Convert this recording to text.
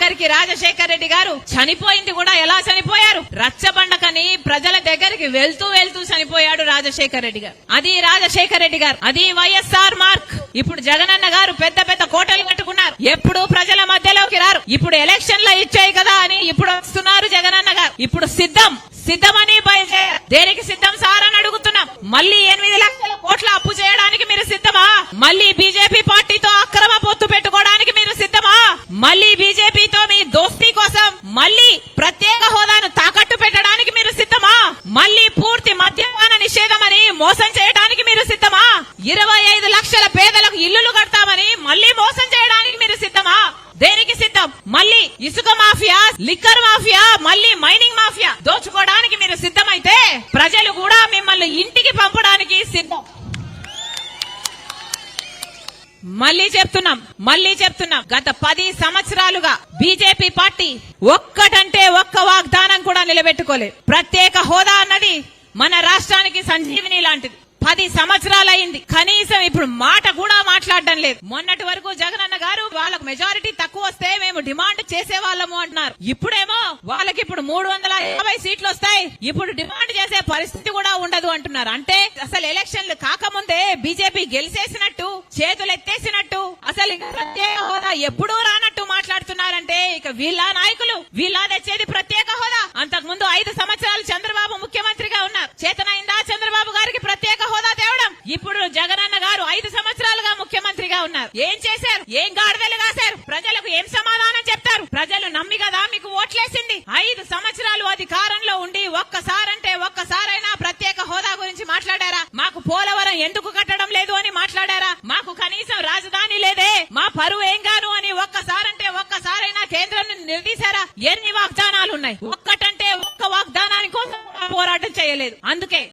ఆఖరికి రాజశేఖర్ రెడ్డి గారు చనిపోయింది కూడా ఎలా చనిపోయారు? రచ్చబండకని ప్రజల దగ్గరికి వెళ్తూ వెళ్తూ చనిపోయాడు రాజశేఖర్ రెడ్డి గారు. అది రాజశేఖర్ రెడ్డి గారు, అది వైఎస్ఆర్ మార్క్. ఇప్పుడు జగనన్న గారు పెద్ద పెద్ద కోటలు కట్టుకున్నారు, ఎప్పుడు ప్రజల మధ్యలోకి రారు. ఇప్పుడు ఎలక్షన్లు ఇచ్చాయి కదా అని ఇప్పుడు వస్తున్నారు జగనన్న గారు. ఇప్పుడు సిద్ధమని బయలుదేరారు. దేనికి సిద్ధం సార్ అని అడుగుతున్నాం. మళ్ళీ 8 లక్షల కోట్ల అప్పు చేయడానికి మీరు సిద్ధమా? మళ్ళీ బీజేపీ పార్టీతో అక్రమ పొత్తు పెట్టుకోవడానికి మీరు సిద్ధమా? మళ్ళీ బీజేపీతో మీ దోస్తీ కోసం మళ్ళీ ప్రత్యేక హోదాను తాకట్టు పెట్టడానికి మీరు సిద్ధమా? మళ్ళీ పూర్తి మద్యపాన నిషేధం అని మోసం చేయడానికి మీరు సిద్ధమా? 25 లక్షల పేదలకు ఇల్లులు కడతామని మళ్ళీ మోసం చేయడానికి మీరు సిద్ధమా? దేనికి సిద్ధం? మళ్ళీ ఇసుక మాఫియా, లిక్కర్ మాఫియా, మళ్ళీ మైనింగ్ మాఫియా దోచుకోవడానికి మీరు సిద్ధమైతే ప్రజలు కూడా మిమ్మల్ని ఇంటికి పంపడానికి సిద్ధం. మళ్ళీ చెప్తున్నాం గత 10 సంవత్సరాలుగా బీజేపీ పార్టీ ఒక్కటంటే ఒక్క వాగ్దానం కూడా నిలబెట్టుకోలేదు. ప్రత్యేక హోదా అన్నది మన రాష్ట్రానికి సంజీవిని లాంటిది. 10 సంవత్సరాలైంది, కనీసం ఇప్పుడు మాట కూడా మాట్లాడడం లేదు. మొన్నటి వరకు జగనన్న గారు వాళ్ళకు మెజారిటీ తక్కువ వస్తే మేము డిమాండ్ చేసే వాళ్ళము అంటున్నారు. ఇప్పుడేమో వాళ్ళకి ఇప్పుడు 350 సీట్లు వస్తాయి, ఇప్పుడు డిమాండ్ చేసే పరిస్థితి కూడా ఉండదు అంటున్నారు. అంటే అసలు ఎలక్షన్లు కాకముందే బీజేపీ గెలిచేసినట్టు, చేతులు ఎత్తేసినట్టు, అసలు ఇంకా ప్రత్యేక హోదా ఎప్పుడూ రానట్టు మాట్లాడుతున్నారంటే ఇక వీళ్ళ నాయకులు వీళ్ళ తెచ్చేది ప్రత్యేక హోదా. అంతకు ముందు 5 సంవత్సరాలు చంద్రబాబు ముఖ్యమంత్రిగా ఉన్నారు. చేతనైందా చంద్రబాబు గారికి ప్రత్యేక హోదా తేవడం? ఇప్పుడు జగనన్న గారు 5 సంవత్సరాలుగా ముఖ్యమంత్రిగా ఉన్నారు. ఏం చేశారు? ఏం గాడిదలు కాశారు? ప్రజలకు ఏం సమాధానం చెప్తారు? ప్రజలు నమ్మి కదా మీకు ఓట్లేసింది. 5 సంవత్సరాలు అధికారంలో ఉండి ఒక్కసారంటే ఒక్కసారైనా ప్రత్యేక హోదా గురించి మాట్లాడారా? మాకు పోలవరం ఎందుకు కట్టడం లేదు అని మాట్లాడారా? మాకు కనీసం రాజధాని లేదే, మా పరువు ఏం గాను అని ఒక్కసారంటే ఒక్కసారైనా కేంద్రం నిలదీశారా? ఎన్ని వాగ్దానాలు ఉన్నాయి, ఒక్కటంటే ఒక్క వాగ్దానాని కోసం పోరాటం చేయలేదు. అందుకే